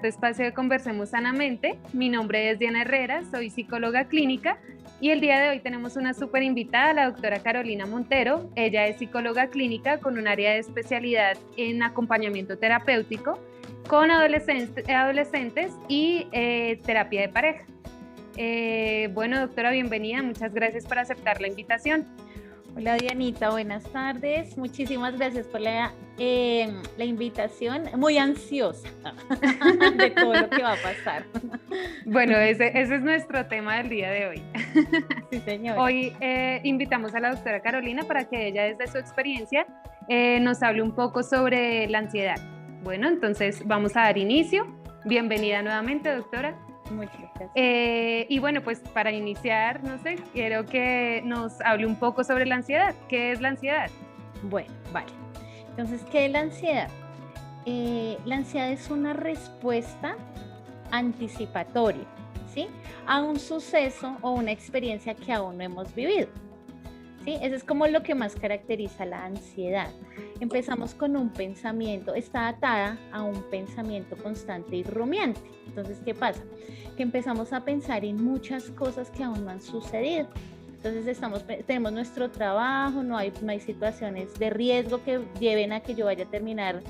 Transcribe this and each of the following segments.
este espacio de Conversemos Sanamente. Mi nombre es Diana Herrera, soy psicóloga clínica y el día de hoy tenemos una súper invitada, la doctora Carolina Montero. Ella es psicóloga clínica con un área de especialidad en acompañamiento terapéutico con adolescentes y terapia de pareja. Bueno, doctora, bienvenida. Muchas gracias por aceptar la invitación. Hola Dianita, buenas tardes. Muchísimas gracias por la invitación. Muy ansiosa de todo lo que va a pasar. Bueno, ese es nuestro tema del día de hoy. Sí, señora. Hoy invitamos a la doctora Carolina para que ella, desde su experiencia, nos hable un poco sobre la ansiedad. Bueno, entonces vamos a dar inicio. Bienvenida nuevamente, doctora. Muchas gracias. Y bueno, pues para iniciar, no sé, quiero que nos hable un poco sobre la ansiedad. ¿Qué es la ansiedad? Bueno, vale. Entonces, ¿qué es la ansiedad? La ansiedad es una respuesta anticipatoria, ¿sí?, a un suceso o una experiencia que aún no hemos vivido. ¿Sí? Eso es como lo que más caracteriza la ansiedad. Empezamos con un pensamiento, está atada a un pensamiento constante y rumiante. Entonces, ¿qué pasa? Que empezamos a pensar en muchas cosas que aún no han sucedido. Entonces tenemos nuestro trabajo, no hay situaciones de riesgo que lleven a que yo vaya a terminar,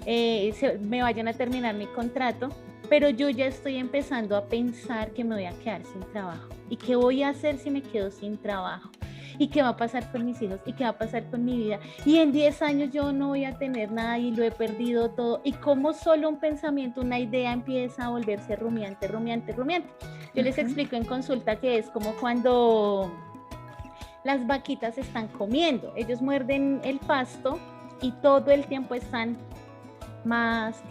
me vayan a terminar mi contrato, pero yo ya estoy empezando a pensar que me voy a quedar sin trabajo. ¿Y qué voy a hacer si me quedo sin trabajo? ¿Y qué va a pasar con mis hijos? ¿Y qué va a pasar con mi vida? Y en 10 años yo no voy a tener nada y lo he perdido todo. Y como solo un pensamiento, una idea empieza a volverse rumiante. Yo les explico en consulta que es como cuando las vaquitas están comiendo. Ellos muerden el pasto y todo el tiempo están más.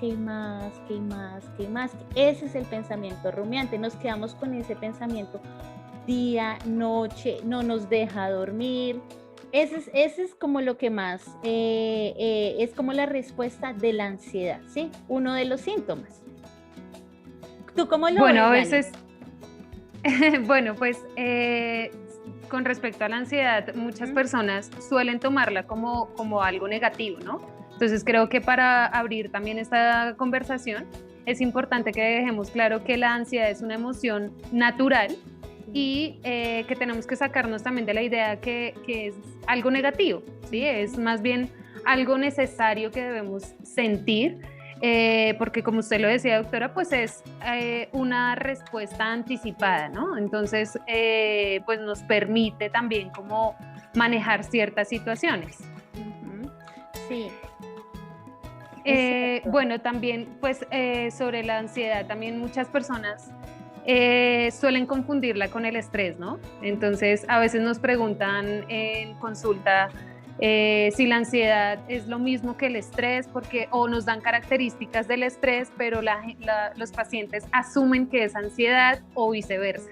Ese es el pensamiento rumiante. Nos quedamos con ese pensamiento día, noche, no nos deja dormir. Ese es como lo que más, es como la respuesta de la ansiedad, ¿sí? Uno de los síntomas. ¿Tú cómo lo ves, Bueno, a Dani? veces, bueno, pues con respecto a la ansiedad, muchas personas suelen tomarla como algo negativo, ¿no? Entonces creo que para abrir también esta conversación es importante que dejemos claro que la ansiedad es una emoción natural y que tenemos que sacarnos también de la idea que es algo negativo, ¿sí? Es más bien algo necesario que debemos sentir, porque como usted lo decía, doctora, pues es una respuesta anticipada, ¿no? Entonces, pues nos permite también como manejar ciertas situaciones. Sí. Bueno, también pues sobre la ansiedad, también muchas personas suelen confundirla con el estrés, ¿no? Entonces a veces nos preguntan en consulta si la ansiedad es lo mismo que el estrés, o nos dan características del estrés, pero los pacientes asumen que es ansiedad o viceversa.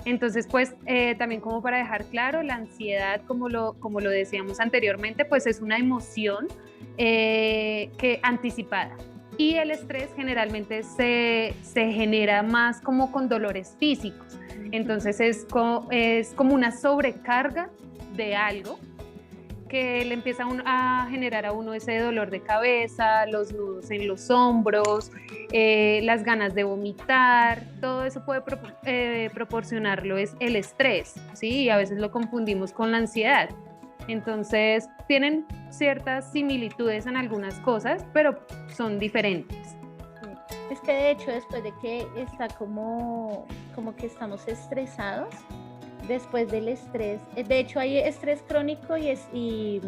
Entonces, pues también como para dejar claro, la ansiedad, como lo decíamos anteriormente, pues es una emoción que anticipada. Y el estrés generalmente se genera más como con dolores físicos. Entonces es como una sobrecarga de algo que le empieza a generar a uno ese dolor de cabeza, los nudos en los hombros, las ganas de vomitar. Todo eso puede proporcionarlo es el estrés, ¿sí? Y a veces lo confundimos con la ansiedad. Entonces tienen ciertas similitudes en algunas cosas, pero son diferentes. Sí. Es que de hecho después de que está como que estamos estresados, después del estrés, de hecho hay estrés crónico y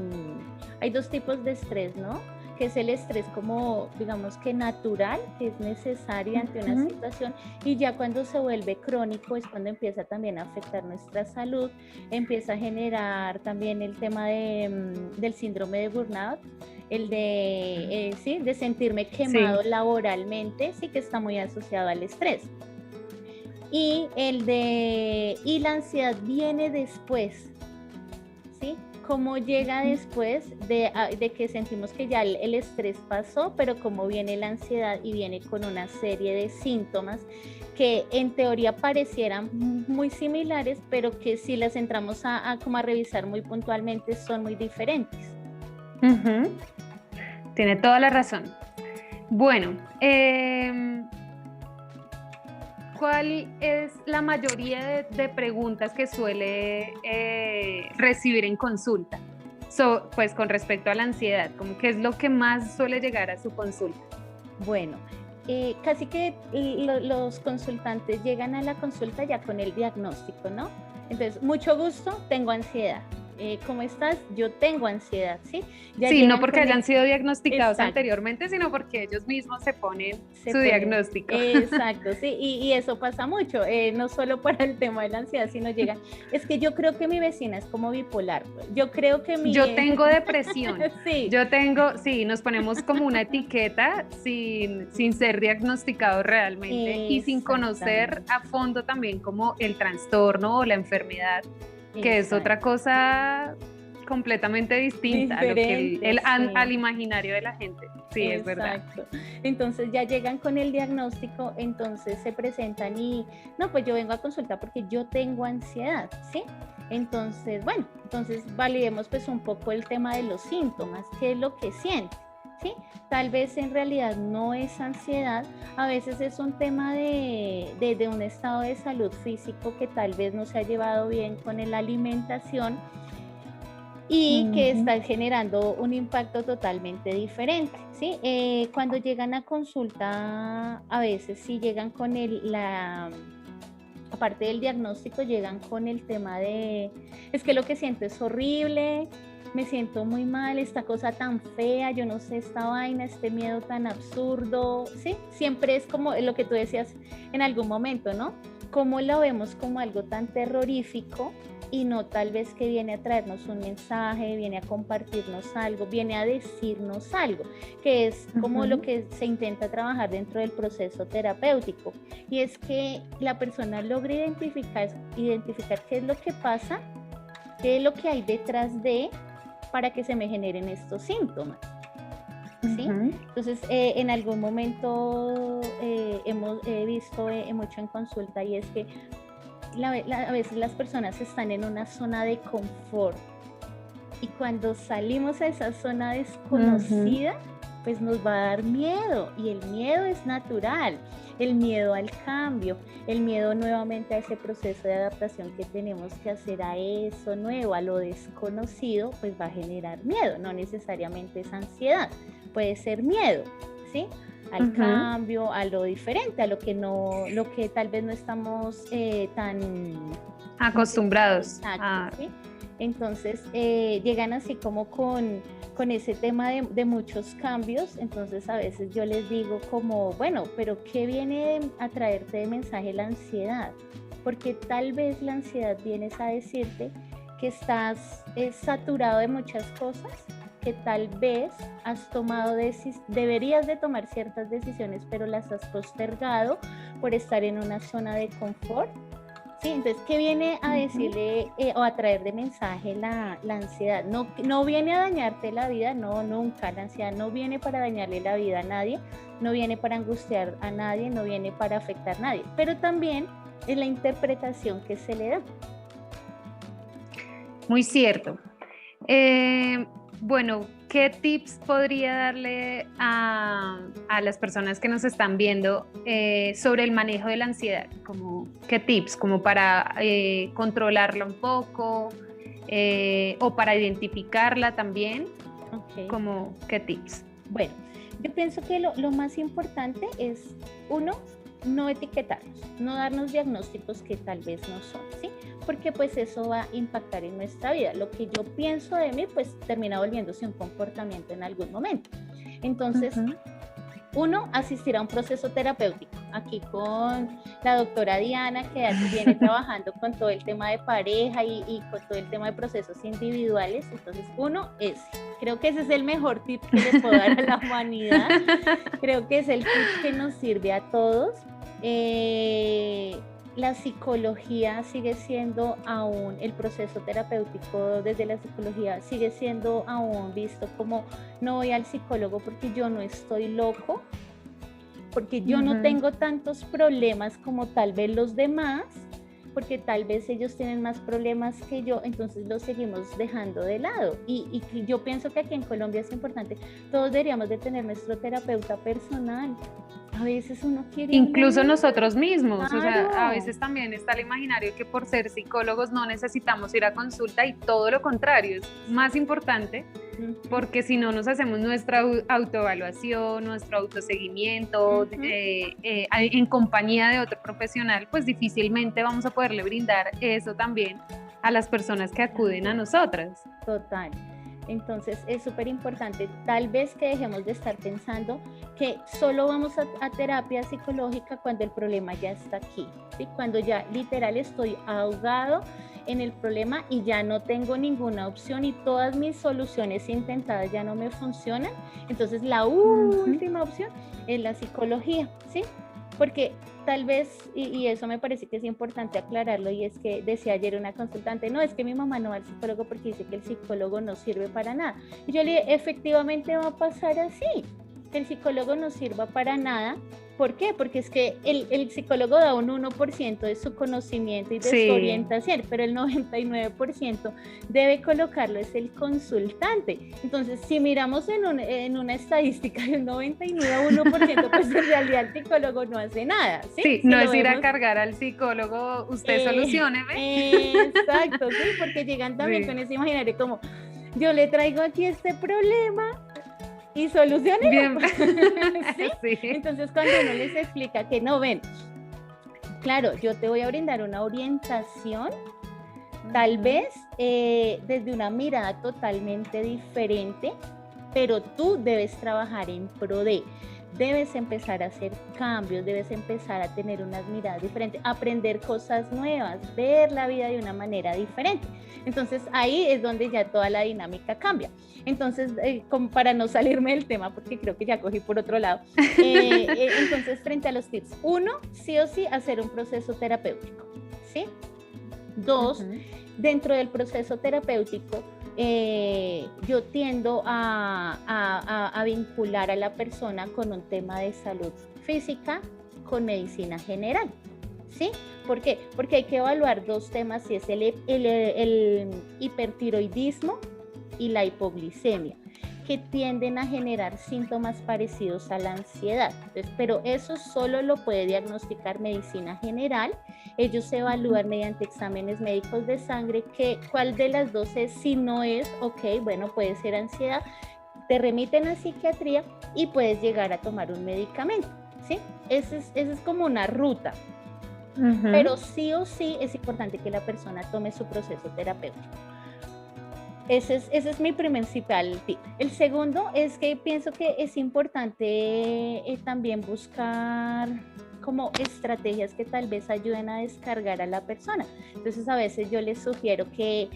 hay dos tipos de estrés, ¿no? Que es el estrés como, digamos que natural, que es necesario ante una situación, y ya cuando se vuelve crónico es cuando empieza también a afectar nuestra salud, empieza a generar también el tema del síndrome de burnout, el de, ¿sí?, de sentirme quemado laboralmente, sí, que está muy asociado al estrés. Y la ansiedad viene después, ¿sí? Cómo llega después de que sentimos que ya el estrés pasó, pero cómo viene la ansiedad y viene con una serie de síntomas que en teoría parecieran muy similares, pero que si las entramos a revisar muy puntualmente son muy diferentes. Tiene toda la razón. Bueno, ¿cuál es la mayoría de preguntas que suele recibir en consulta? Pues con respecto a la ansiedad, como qué es lo que más suele llegar a su consulta. Bueno, casi que los consultantes llegan a la consulta ya con el diagnóstico, ¿no? Entonces, mucho gusto, tengo ansiedad. ¿Cómo estás? Yo tengo ansiedad, ¿sí? Ya sí, no porque hayan sido diagnosticados exacto. anteriormente, sino porque ellos mismos se ponen diagnóstico. Exacto, sí, y eso pasa mucho, no solo para el tema de la ansiedad, sino llegan, es que yo creo que mi vecina es como bipolar, yo creo que Yo tengo depresión, sí. Sí, nos ponemos como una etiqueta sin ser diagnosticados realmente y sin conocer a fondo también como el trastorno o la enfermedad, que es otra cosa completamente distinta a lo que al imaginario de la gente. Sí, es verdad. Entonces ya llegan con el diagnóstico, entonces se presentan y, no, pues yo vengo a consultar porque yo tengo ansiedad, ¿sí? Entonces, bueno, entonces validemos pues un poco el tema de los síntomas, qué es lo que siente, ¿sí? Tal vez en realidad no es ansiedad, a veces es un tema de un estado de salud físico que tal vez no se ha llevado bien con la alimentación y que está generando un impacto totalmente diferente, ¿sí? Cuando llegan a consulta, a veces sí llegan con aparte del diagnóstico, llegan con el tema de, es que lo que siento es horrible, me siento muy mal, esta cosa tan fea, yo no sé, esta vaina, este miedo tan absurdo, ¿sí? Siempre es como lo que tú decías en algún momento, ¿no? Cómo lo vemos como algo tan terrorífico y no tal vez que viene a traernos un mensaje, viene a compartirnos algo, viene a decirnos algo, que es como lo que se intenta trabajar dentro del proceso terapéutico, y es que la persona logre identificar qué es lo que pasa, qué es lo que hay detrás de, para que se me generen estos síntomas. ¿Sí? Entonces, en algún momento hemos visto mucho en consulta, y es que a veces las personas están en una zona de confort y cuando salimos a esa zona desconocida, pues nos va a dar miedo, y el miedo es natural, el miedo al cambio, el miedo nuevamente a ese proceso de adaptación que tenemos que hacer a eso nuevo, a lo desconocido, pues va a generar miedo, no necesariamente es ansiedad, puede ser miedo, ¿sí? Al cambio, a lo diferente, a lo que tal vez no estamos tan acostumbrados. Exacto, ¿sí? Entonces llegan así como con ese tema de muchos cambios. Entonces a veces yo les digo como, bueno, pero ¿qué viene a traerte de mensaje la ansiedad? Porque tal vez la ansiedad viene a decirte que estás saturado de muchas cosas, que tal vez has tomado deberías de tomar ciertas decisiones, pero las has postergado por estar en una zona de confort. Sí, entonces, ¿qué viene a decirle o a traer de mensaje la ansiedad? No viene a dañarte la vida, no, nunca. La ansiedad no viene para dañarle la vida a nadie, no viene para angustiar a nadie, no viene para afectar a nadie, pero también es la interpretación que se le da. Muy cierto. Bueno, ¿qué tips podría darle a las personas que nos están viendo sobre el manejo de la ansiedad? ¿Qué tips? Como para controlarla un poco o para identificarla también. ¿Qué tips? Bueno, yo pienso que lo más importante es, uno, no etiquetarnos, no darnos diagnósticos que tal vez no son, ¿sí? Porque pues eso va a impactar en nuestra vida. Lo que yo pienso de mí pues termina volviéndose un comportamiento en algún momento. Entonces, uno, asistir a un proceso terapéutico. Aquí con la doctora Diana, que viene trabajando con todo el tema de pareja y con todo el tema de procesos individuales. Entonces, creo que ese es el mejor tip que le puedo dar a la humanidad. Creo que es el tip que nos sirve a todos. La psicología sigue siendo aún, el proceso terapéutico desde la psicología sigue siendo aún visto como, no voy al psicólogo porque yo no estoy loco, porque yo no tengo tantos problemas como tal vez los demás, porque tal vez ellos tienen más problemas que yo, entonces los seguimos dejando de lado. Y yo pienso que aquí en Colombia es importante, todos deberíamos de tener nuestro terapeuta personal. a veces uno quiere Incluso hablar. nosotros mismos, o sea, a Claro. veces también está el imaginario que por ser psicólogos no necesitamos ir a consulta y todo lo contrario, es más importante Ujú, porque si no nos hacemos nuestra autoevaluación, nuestro autoseguimiento ujú. en compañía de otro profesional, pues difícilmente vamos a poderle brindar eso también a las personas que acuden a nosotras. Total. Entonces es súper importante, tal vez que dejemos de estar pensando que solo vamos a terapia psicológica cuando el problema ya está aquí, ¿sí? Cuando ya literal estoy ahogado en el problema y ya no tengo ninguna opción y todas mis soluciones intentadas ya no me funcionan, entonces la última opción es la psicología, ¿sí? Porque tal vez, y eso me parece que es importante aclararlo, y es que decía ayer una consultante, no, es que mi mamá no va al psicólogo porque dice que el psicólogo no sirve para nada. Y yo le dije, efectivamente va a pasar así, que el psicólogo no sirva para nada. ¿Por qué? Porque es que el psicólogo da un 1% de su conocimiento y de su orientación, pero el 99% debe colocarlo es el consultante. Entonces, si miramos en una estadística del 99 a 1%, pues en realidad el psicólogo no hace nada, ¿sí? Sí, Si no lo es ir a vemos, cargar al psicólogo, usted solucióneme. exacto, sí, porque llegan también Sí. con ese imaginario como, yo le traigo aquí este problema y soluciónelo. Bien. ¿Sí? Sí. Entonces, cuando uno les explica que no, ven, claro, yo te voy a brindar una orientación, tal vez desde una mirada totalmente diferente, pero tú debes trabajar en pro de, debes empezar a hacer cambios, debes empezar a tener unas miradas diferentes, aprender cosas nuevas, ver la vida de una manera diferente. Entonces ahí es donde ya toda la dinámica cambia. Entonces, como para no salirme del tema, porque creo que ya cogí por otro lado, entonces frente a los tips, uno, sí o sí, hacer un proceso terapéutico, ¿sí? Dos, dentro del proceso terapéutico, yo tiendo a vincular a la persona con un tema de salud física, con medicina general, ¿sí? ¿Por qué? Porque hay que evaluar dos temas, y es el hipertiroidismo y la hipoglicemia, que tienden a generar síntomas parecidos a la ansiedad. Entonces, pero eso solo lo puede diagnosticar medicina general. Ellos evalúan mediante exámenes médicos de sangre cuál de las dos es, si no es, ok, bueno, puede ser ansiedad, te remiten a psiquiatría y puedes llegar a tomar un medicamento, ¿sí? Esa es como una ruta. Pero sí o sí es importante que la persona tome su proceso terapéutico. Ese es mi principal tip. El segundo es que pienso que es importante también buscar como estrategias que tal vez ayuden a descargar a la persona. Entonces a veces yo les sugiero que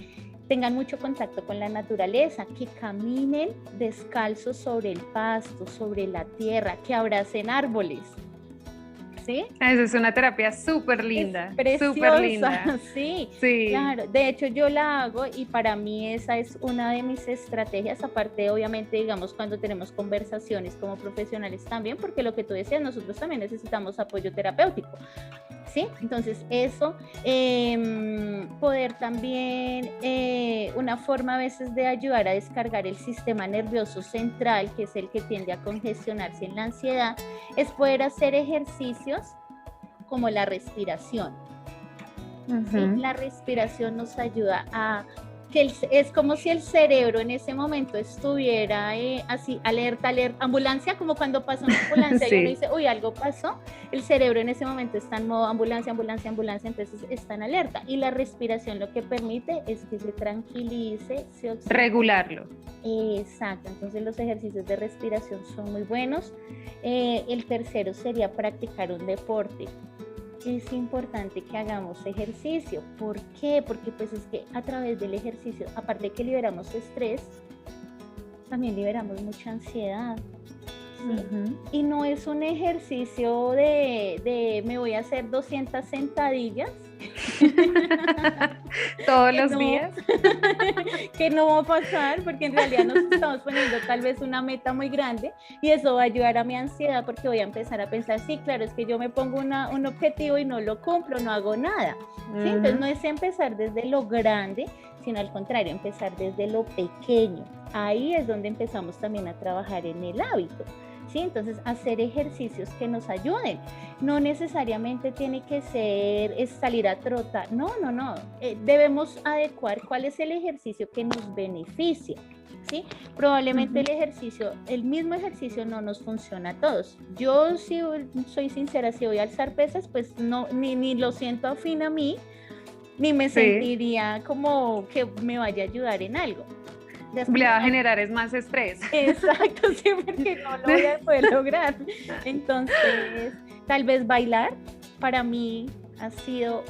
tengan mucho contacto con la naturaleza, que caminen descalzos sobre el pasto, sobre la tierra, que abracen árboles. ¿Sí? Esa es una terapia súper linda. Es preciosa, súper linda. Sí, Sí, claro. De hecho, yo la hago y para mí esa es una de mis estrategias, aparte, obviamente, digamos, cuando tenemos conversaciones como profesionales también, porque lo que tú decías, nosotros también necesitamos apoyo terapéutico. ¿Sí? Entonces eso, poder también, una forma a veces de ayudar a descargar el sistema nervioso central, que es el que tiende a congestionarse en la ansiedad, es poder hacer ejercicios como la respiración. ¿Sí? La respiración nos ayuda a que es como si el cerebro en ese momento estuviera así, alerta, ambulancia, como cuando pasa una ambulancia sí. Y uno dice, uy, algo pasó, el cerebro en ese momento está en modo ambulancia, entonces está en alerta, y la respiración lo que permite es que se tranquilice, se oxigene. Regularlo. Exacto, entonces los ejercicios de respiración son muy buenos. El tercero sería practicar un deporte. Es importante que hagamos ejercicio. ¿Por qué? Porque pues es que a través del ejercicio, aparte de que liberamos estrés, también liberamos mucha ansiedad. ¿Sí? Y no es un ejercicio de me voy a hacer 200 sentadillas todos los días que no va a pasar, porque en realidad nos estamos poniendo tal vez una meta muy grande y eso va a ayudar a mi ansiedad, porque voy a empezar a pensar, sí, claro, es que yo me pongo un objetivo y no lo cumplo, no hago nada. ¿Sí? Entonces no es empezar desde lo grande, sino al contrario, empezar desde lo pequeño. Ahí es donde empezamos también a trabajar en el hábito. ¿sí? Entonces, hacer ejercicios que nos ayuden. No necesariamente tiene que ser salir a trotar. No, no, no. Debemos adecuar cuál es el ejercicio que nos beneficia, ¿sí? Probablemente el mismo ejercicio no nos funciona a todos. Yo, si soy sincera, si voy a alzar pesas, pues no, ni lo siento afín a mí, ni me sentiría como que me vaya a ayudar en algo. Le va a generar es más estrés. Exacto, sí, porque no lo voy a poder lograr. Entonces, tal vez bailar para mí ha sido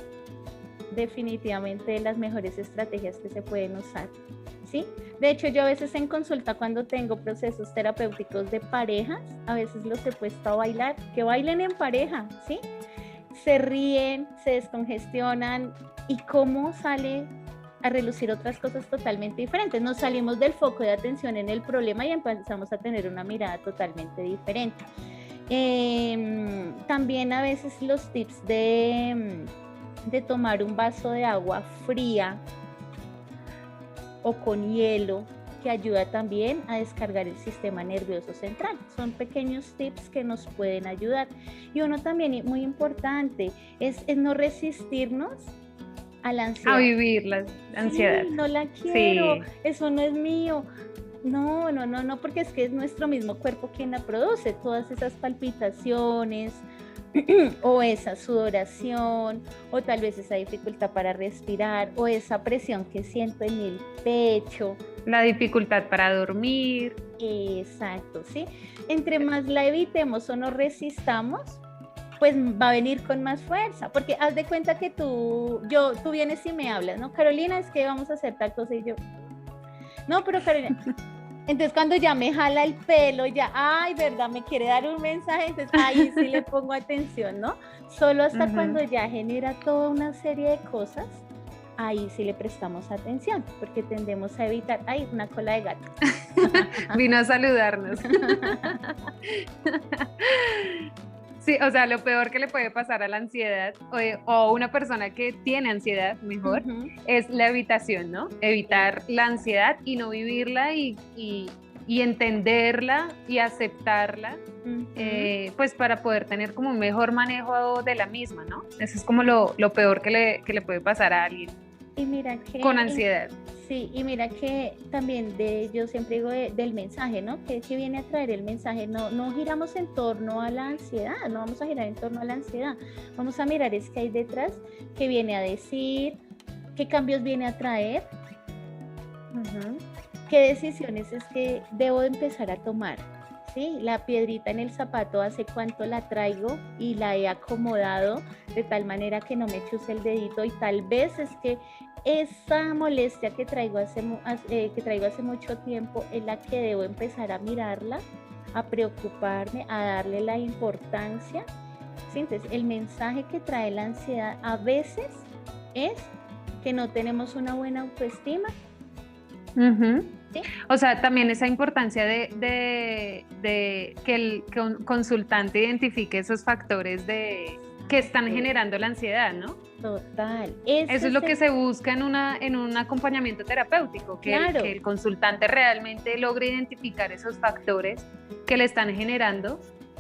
definitivamente de las mejores estrategias que se pueden usar, ¿sí? De hecho, yo a veces en consulta, cuando tengo procesos terapéuticos de parejas, a veces los he puesto a bailar, que bailen en pareja, ¿sí? Se ríen, se descongestionan, y cómo sale a relucir otras cosas totalmente diferentes. Nos salimos del foco de atención en el problema y empezamos a tener una mirada totalmente diferente. También a veces los tips de tomar un vaso de agua fría o con hielo, que ayuda también a descargar el sistema nervioso central. Son pequeños tips que nos pueden ayudar. Y uno también muy importante es no resistirnos a la ansiedad. A vivir la ansiedad. Sí, no la quiero, eso no es mío. No, porque es que es nuestro mismo cuerpo quien la produce. Todas esas palpitaciones o esa sudoración, o tal vez esa dificultad para respirar, o esa presión que siento en el pecho. La dificultad para dormir. Exacto, ¿sí? Entre más la evitemos o nos resistamos, pues va a venir con más fuerza, porque haz de cuenta que tú vienes y me hablas, ¿no? Carolina, es que vamos a hacer tal cosa, y yo, no, pero Carolina, entonces cuando ya me jala el pelo, ya, ay, ¿verdad? Me quiere dar un mensaje, entonces ahí sí le pongo atención, ¿no? Solo hasta cuando ya genera toda una serie de cosas, ahí sí le prestamos atención, porque tendemos a evitar, ay, una cola de gato. Vino a saludarnos. Sí, o sea, lo peor que le puede pasar a la ansiedad o una persona que tiene ansiedad, mejor, es la evitación, ¿no? Evitar la ansiedad y no vivirla y entenderla y aceptarla, pues para poder tener como un mejor manejo de la misma, ¿no? Eso es como lo peor que le puede pasar a alguien. Y mira que, con ansiedad. Sí, y mira que también yo siempre digo del mensaje, ¿no? Que viene a traer el mensaje, no giramos en torno a la ansiedad, no vamos a girar en torno a la ansiedad, vamos a mirar es que hay detrás, qué viene a decir, qué cambios viene a traer, qué decisiones es que debo empezar a tomar. Sí, la piedrita en el zapato, hace cuánto la traigo y la he acomodado de tal manera que no me chuse el dedito, y tal vez es que esa molestia que traigo hace mucho tiempo es la que debo empezar a mirarla, a preocuparme, a darle la importancia. ¿Sí? Entonces, el mensaje que trae la ansiedad a veces es que no tenemos una buena autoestima. ¿Sí? O sea, también esa importancia de que un consultante identifique esos factores que están generando la ansiedad, ¿no? Total. Eso es lo que se busca en un acompañamiento terapéutico, que el consultante realmente logre identificar esos factores que le están generando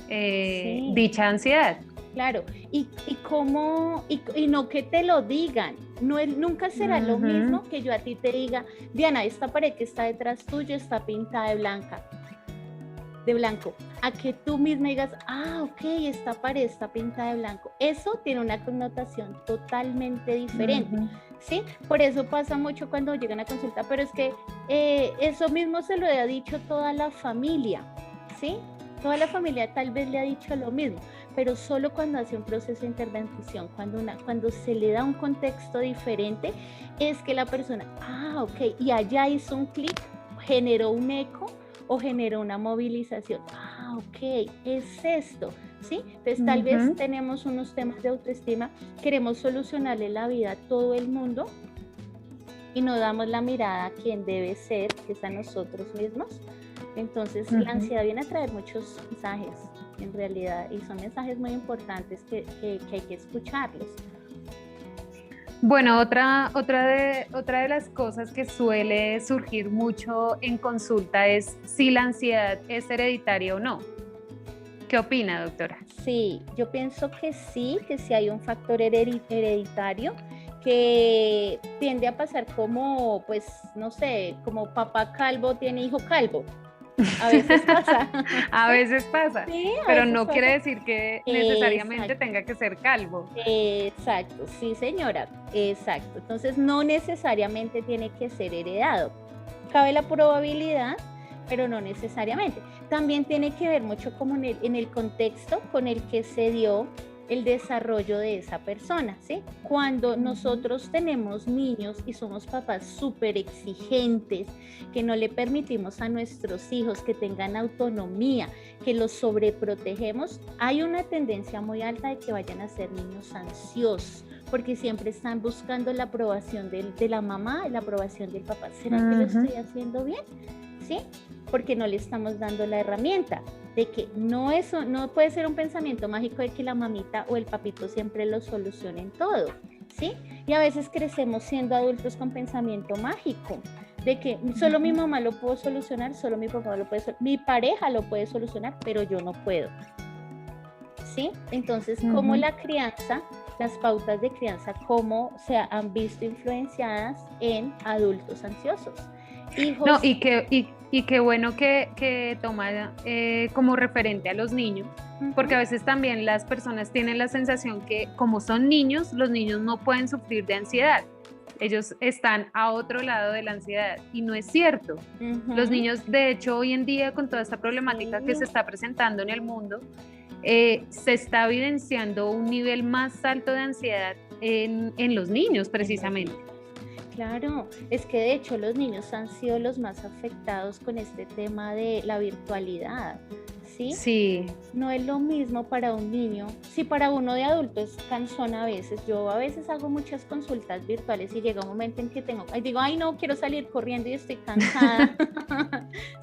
dicha ansiedad. Claro, y no que te lo digan, nunca será lo mismo que yo a ti te diga, Diana, esta pared que está detrás tuyo está pintada de blanco, a que tú misma digas, ok, esta pared está pintada de blanco. Eso tiene una connotación totalmente diferente, ¿sí? Por eso pasa mucho cuando llegan a consulta, pero es que eso mismo se lo ha dicho toda la familia, ¿sí? Toda la familia tal vez le ha dicho lo mismo, pero solo cuando hace un proceso de intervención, cuando se le da un contexto diferente, es que la persona, ok, y allá hizo un clic, generó un eco o generó una movilización. Ok, es esto, ¿sí? Entonces tal vez tenemos unos temas de autoestima, queremos solucionarle la vida a todo el mundo y no damos la mirada a quien debe ser, que es a nosotros mismos. Entonces la ansiedad viene a traer muchos mensajes en realidad, y son mensajes muy importantes que hay que escucharlos. Bueno, otra de las cosas que suele surgir mucho en consulta es si la ansiedad es hereditaria o no. ¿Qué opina, doctora? Sí, yo pienso que sí hay un factor hereditario que tiende a pasar como, pues, no sé, como papá calvo tiene hijo calvo. A veces pasa. A Sí, veces pasa, sí, a pero veces no quiere pasa. decir que necesariamente Exacto, tenga que ser calvo. exacto, sí, señora, exacto. Entonces, no necesariamente tiene que ser heredado. Cabe la probabilidad, pero no necesariamente. También tiene que ver mucho como en el contexto con el que se dio el desarrollo de esa persona, ¿sí? Cuando nosotros tenemos niños y somos papás súper exigentes, que no le permitimos a nuestros hijos que tengan autonomía, que los sobreprotegemos, hay una tendencia muy alta de que vayan a ser niños ansiosos, porque siempre están buscando la aprobación de la mamá, la aprobación del papá. ¿Será que lo estoy haciendo bien? ¿Sí? Porque no le estamos dando la herramienta de que no puede ser un pensamiento mágico de que la mamita o el papito siempre lo solucionen todo, ¿sí? Y a veces crecemos siendo adultos con pensamiento mágico, de que solo mi mamá lo puedo solucionar, solo mi papá lo puede solucionar, mi pareja lo puede solucionar, pero yo no puedo, ¿sí? Entonces, como la crianza, las pautas de crianza, cómo se han visto influenciadas en adultos ansiosos. Hijos. No, y qué bueno que toma como referente a los niños, porque a veces también las personas tienen la sensación que como son niños, los niños no pueden sufrir de ansiedad. Ellos están a otro lado de la ansiedad y no es cierto. Los niños, de hecho, hoy en día con toda esta problemática que se está presentando en el mundo, se está evidenciando un nivel más alto de ansiedad en los niños precisamente. Claro, es que de hecho los niños han sido los más afectados con este tema de la virtualidad, ¿sí? Sí. No es lo mismo para un niño, si para uno de adulto es cansón a veces, yo a veces hago muchas consultas virtuales y llega un momento en que digo, ay no, quiero salir corriendo y estoy cansada,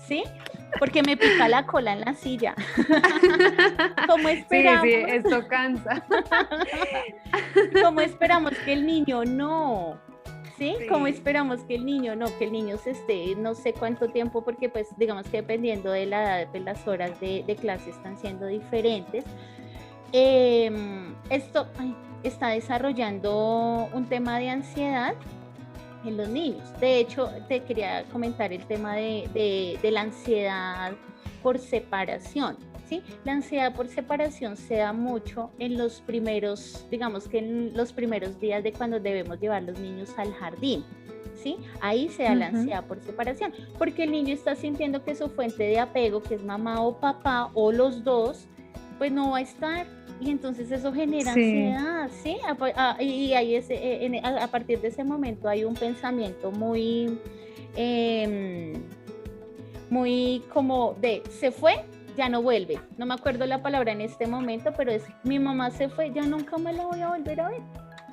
¿sí? Porque me pica la cola en la silla. ¿Cómo esperamos? Sí, esto cansa. ¿Cómo esperamos que el niño no? ¿Sí? ¿Cómo esperamos que el niño que el niño se esté no sé cuánto tiempo? Porque pues digamos que dependiendo de la edad, pues las horas de clase están siendo diferentes. Esto está desarrollando un tema de ansiedad en los niños. De hecho, te quería comentar el tema de la ansiedad por separación. ¿Sí? La ansiedad por separación se da mucho en los primeros, digamos que en los primeros días de cuando debemos llevar los niños al jardín, ¿sí? Ahí se da la ansiedad por separación, porque el niño está sintiendo que su fuente de apego, que es mamá o papá o los dos, pues no va a estar, y entonces eso genera ansiedad, ¿sí? Y ahí a partir de ese momento hay un pensamiento muy como de, se fue, ya no vuelve. No me acuerdo la palabra en este momento, pero es, mi mamá se fue, ya nunca me la voy a volver a ver,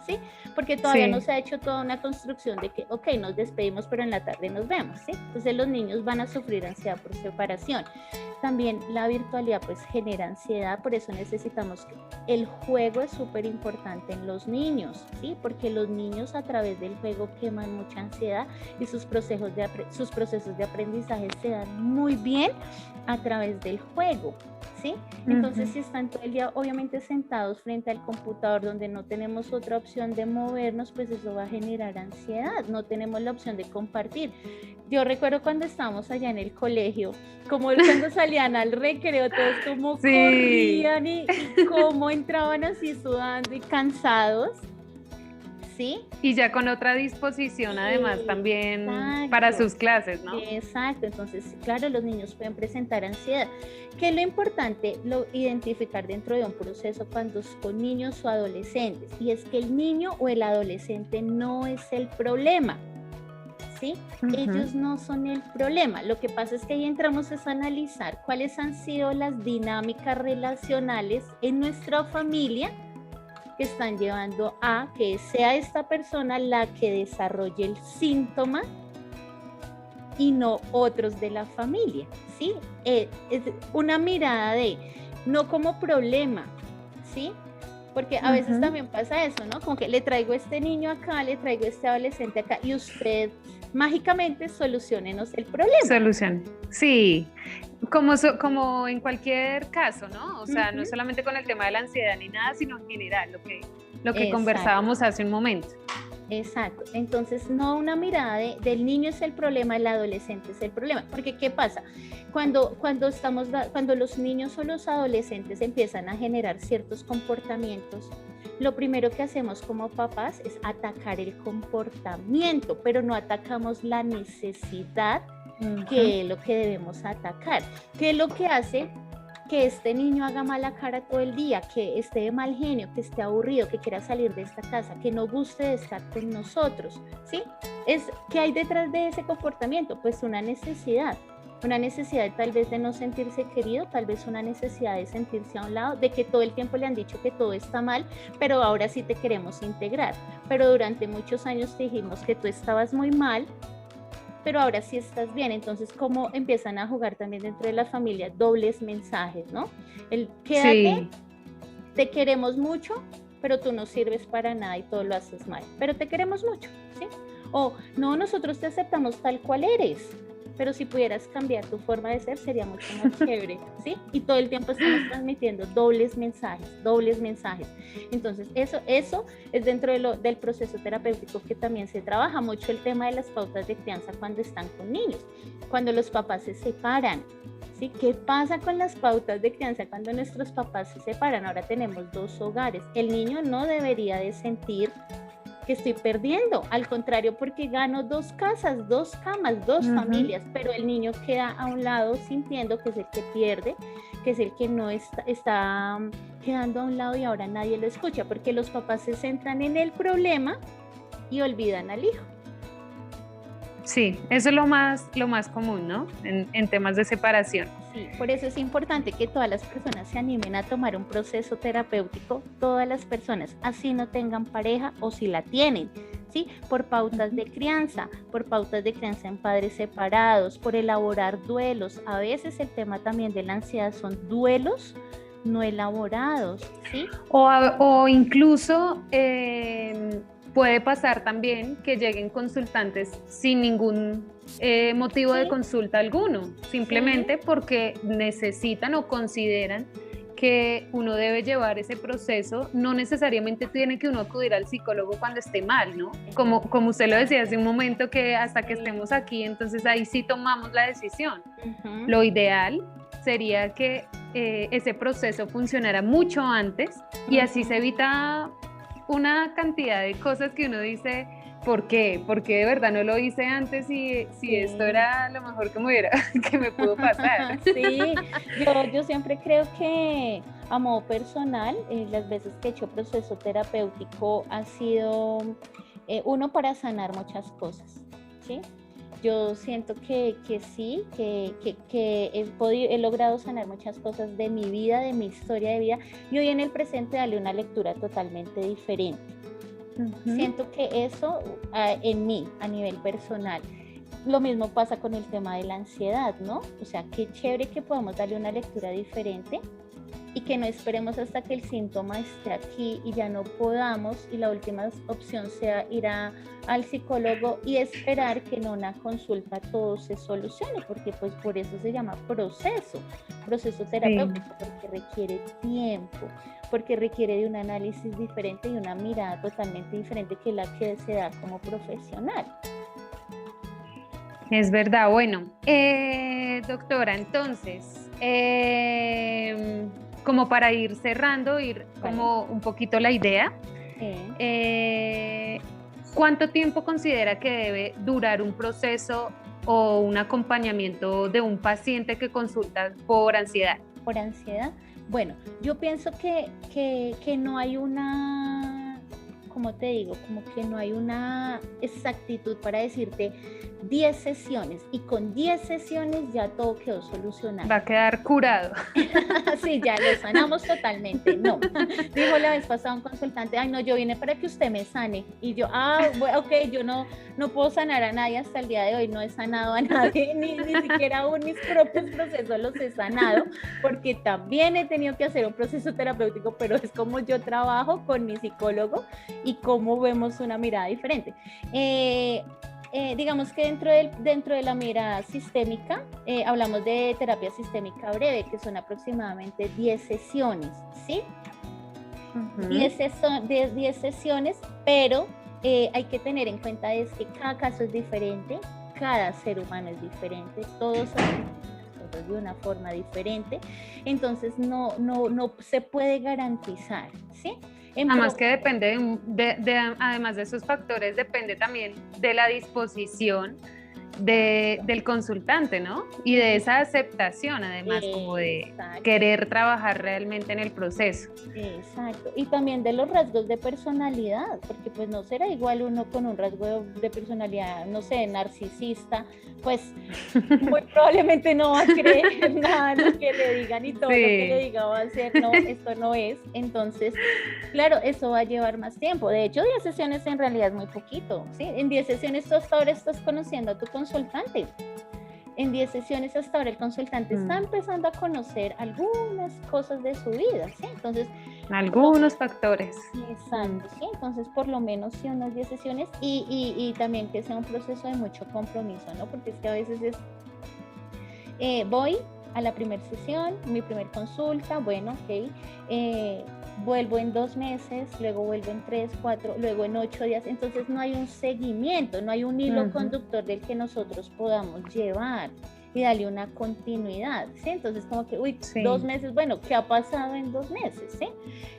¿sí? Porque todavía no se ha hecho toda una construcción de que, ok, nos despedimos, pero en la tarde nos vemos, ¿sí? Entonces los niños van a sufrir ansiedad por separación. También la virtualidad pues genera ansiedad, por eso necesitamos el juego es súper importante en los niños, ¿sí? Porque los niños a través del juego queman mucha ansiedad y sus procesos de aprendizaje se dan muy bien a través del juego, ¿sí? Entonces si están todo el día obviamente sentados frente al computador donde no tenemos otra opción de movernos, pues eso va a generar ansiedad, no tenemos la opción de compartir. Yo recuerdo cuando estábamos allá en el colegio, como cuando salían al recreo, todos como corrían y cómo entraban así sudando y cansados, ¿sí? Y ya con otra disposición además también para sus clases, ¿no? Exacto, entonces claro, los niños pueden presentar ansiedad. ¿Qué es lo importante? Identificar dentro de un proceso cuando es con niños o adolescentes, y es que el niño o el adolescente no es el problema, ¿sí? Ellos no son el problema. Lo que pasa es que ahí entramos a analizar cuáles han sido las dinámicas relacionales en nuestra familia que están llevando a que sea esta persona la que desarrolle el síntoma y no otros de la familia, ¿sí? Es una mirada de, no como problema, ¿sí? Porque a veces también pasa eso, ¿no? Como que le traigo este niño acá, le traigo este adolescente acá y usted mágicamente soluciónenos el problema. Solución. Sí, como en cualquier caso, ¿no? O sea, no solamente con el tema de la ansiedad ni nada, sino en general, lo que conversábamos hace un momento. Exacto, entonces no una mirada del niño es el problema, el adolescente es el problema, porque ¿qué pasa? Cuando los niños o los adolescentes empiezan a generar ciertos comportamientos, lo primero que hacemos como papás es atacar el comportamiento, pero no atacamos la necesidad, que es lo que debemos atacar, que es lo que hace que este niño haga mala cara todo el día, que esté de mal genio, que esté aburrido, que quiera salir de esta casa, que no guste de estar con nosotros, ¿sí? ¿Qué hay detrás de ese comportamiento? Pues una necesidad tal vez de no sentirse querido, tal vez una necesidad de sentirse a un lado, de que todo el tiempo le han dicho que todo está mal, pero ahora sí te queremos integrar, pero durante muchos años te dijimos que tú estabas muy mal, pero ahora sí estás bien. Entonces, ¿cómo empiezan a jugar también dentro de la familia dobles mensajes, ¿no? El quédate, te queremos mucho, pero tú no sirves para nada y todo lo haces mal, pero te queremos mucho, ¿sí? O no, nosotros te aceptamos tal cual eres, pero si pudieras cambiar tu forma de ser sería mucho más chévere, ¿sí? Y todo el tiempo estamos transmitiendo dobles mensajes. Entonces, eso es dentro del proceso terapéutico que también se trabaja mucho el tema de las pautas de crianza cuando están con niños, cuando los papás se separan, ¿sí? ¿Qué pasa con las pautas de crianza cuando nuestros papás se separan? Ahora tenemos 2 hogares. El niño no debería de sentir que estoy perdiendo, al contrario, porque gano 2 casas, 2 camas, 2 familias, pero el niño queda a un lado sintiendo que es el que pierde, que es el que no está quedando a un lado y ahora nadie lo escucha, porque los papás se centran en el problema y olvidan al hijo. Sí, eso es lo más común, ¿no? En temas de separación. Sí, por eso es importante que todas las personas se animen a tomar un proceso terapéutico, todas las personas, así no tengan pareja o si la tienen, ¿sí? Por pautas de crianza en padres separados, por elaborar duelos. A veces el tema también de la ansiedad son duelos no elaborados, ¿sí? O incluso puede pasar también que lleguen consultantes sin ningún motivo de consulta alguno, simplemente porque necesitan o consideran que uno debe llevar ese proceso. No necesariamente tiene que uno acudir al psicólogo cuando esté mal, ¿no? Como usted lo decía hace un momento, que hasta que estemos aquí, entonces ahí sí tomamos la decisión. Lo ideal sería que ese proceso funcionara mucho antes y así se evita una cantidad de cosas que uno dice, ¿por qué? Porque de verdad no lo hice antes y si esto era lo mejor que me pudo pasar. Sí, yo siempre creo que a modo personal, las veces que he hecho proceso terapéutico ha sido uno para sanar muchas cosas, ¿sí? Yo siento que sí, que he logrado sanar muchas cosas de mi vida, de mi historia de vida, y hoy en el presente darle una lectura totalmente diferente. Siento que eso en mí, a nivel personal. Lo mismo pasa con el tema de la ansiedad, ¿no? O sea, qué chévere que podamos darle una lectura diferente y que no esperemos hasta que el síntoma esté aquí y ya no podamos, y la última opción sea ir al psicólogo y esperar que en una consulta todo se solucione, porque pues por eso se llama proceso terapéutico, porque requiere tiempo, porque requiere de un análisis diferente y una mirada totalmente diferente que la que se da como profesional. Es verdad. Bueno, doctora, entonces, como para ir cerrando, como un poquito la idea, ¿cuánto tiempo considera que debe durar un proceso o un acompañamiento de un paciente que consulta por ansiedad? Por ansiedad, bueno, yo pienso que no hay una como te digo, como que no hay una exactitud para decirte 10 sesiones y con 10 sesiones ya todo quedó solucionado. Va a quedar curado. Sí, ya lo sanamos totalmente. No, dijo la vez pasada un consultante, ay no, yo vine para que usted me sane. Y yo, bueno, ok, yo no puedo sanar a nadie hasta el día de hoy, no he sanado a nadie, ni siquiera aún mis propios procesos los he sanado, porque también he tenido que hacer un proceso terapéutico, pero es como yo trabajo con mi psicólogo y cómo vemos una mirada diferente. Digamos que dentro de la mirada sistémica, hablamos de terapia sistémica breve, que son aproximadamente 10 sesiones, ¿sí? 10 sesiones, pero hay que tener en cuenta es que cada caso es diferente, cada ser humano es diferente, todos hacemos de una forma diferente, entonces no se puede garantizar, ¿sí? Además que depende, además de esos factores, depende también de la disposición del consultante, ¿no? Y de esa aceptación, además, como de querer trabajar realmente en el proceso. Exacto. Y también de los rasgos de personalidad, porque pues no será igual uno con un rasgo de personalidad, no sé, narcisista, pues muy probablemente no va a creer nada de lo que le digan y todo lo que le diga va a ser, no, esto no es. Entonces, claro, eso va a llevar más tiempo. De hecho, 10 sesiones en realidad es muy poquito, ¿sí? En 10 sesiones tú hasta ahora estás conociendo a tu consultante. En 10 sesiones hasta ahora el consultante está empezando a conocer algunas cosas de su vida, ¿sí? Entonces, algunos factores. Exacto, sí. Entonces, por lo menos sí unas 10 sesiones y también que sea un proceso de mucho compromiso, ¿no? Porque es que a veces es, voy a la primera sesión, mi primer consulta, bueno, ok, vuelvo en 2 meses, luego vuelvo en 3, 4, luego en 8 días, entonces no hay un seguimiento, no hay un hilo conductor del que nosotros podamos llevar y darle una continuidad, ¿sí? Entonces como que, 2 meses, bueno, ¿qué ha pasado en 2 meses, sí?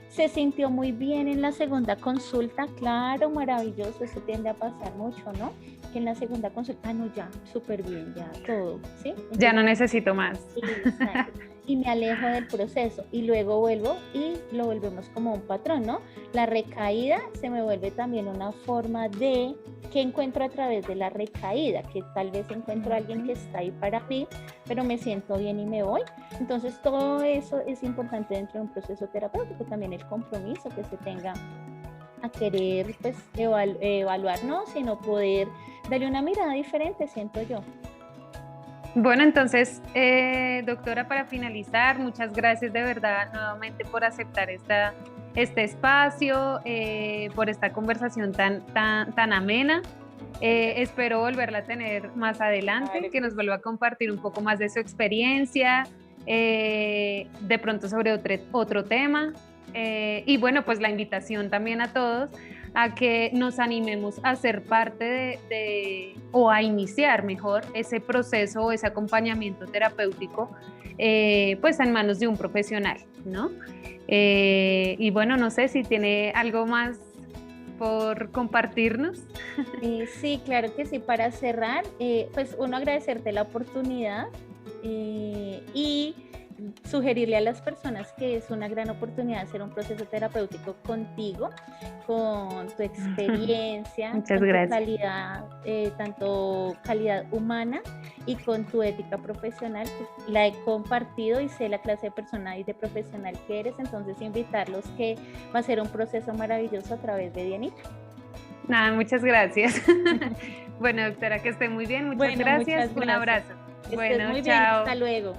Se sintió muy bien en la segunda consulta, claro, maravilloso, eso tiende a pasar mucho, ¿no? Que en la segunda consulta, no, ya, súper bien, ya, todo, ¿sí? Entonces, ya no necesito más. Exacto. Y me alejo del proceso y luego vuelvo y lo volvemos como un patrón, ¿no? La recaída se me vuelve también una forma de que encuentro a través de la recaída, que tal vez encuentro a alguien que está ahí para mí, pero me siento bien y me voy. Entonces todo eso es importante dentro de un proceso terapéutico, también el compromiso que se tenga a querer pues evaluar, no, sino poder darle una mirada diferente, siento yo. Bueno, entonces, doctora, para finalizar, muchas gracias de verdad nuevamente por aceptar este espacio, por esta conversación tan amena. Espero volverla a tener más adelante, que nos vuelva a compartir un poco más de su experiencia, de pronto sobre otro tema. Y bueno, pues la invitación también a todos a que nos animemos a ser parte o a iniciar mejor ese proceso o ese acompañamiento terapéutico pues en manos de un profesional, ¿no? Y bueno, no sé si tiene algo más por compartirnos. Sí, claro que sí. Para cerrar, pues uno, agradecerte la oportunidad y sugerirle a las personas que es una gran oportunidad hacer un proceso terapéutico contigo, con tu experiencia, muchas con gracias. Tu calidad, tanto calidad humana y con tu ética profesional. La he compartido y sé la clase de persona y de profesional que eres, entonces invitarlos que va a ser un proceso maravilloso a través de Dianita. Nada, muchas gracias. Bueno, doctora, que esté muy bien, muchas gracias. Un abrazo. Bueno, muy bien, hasta luego.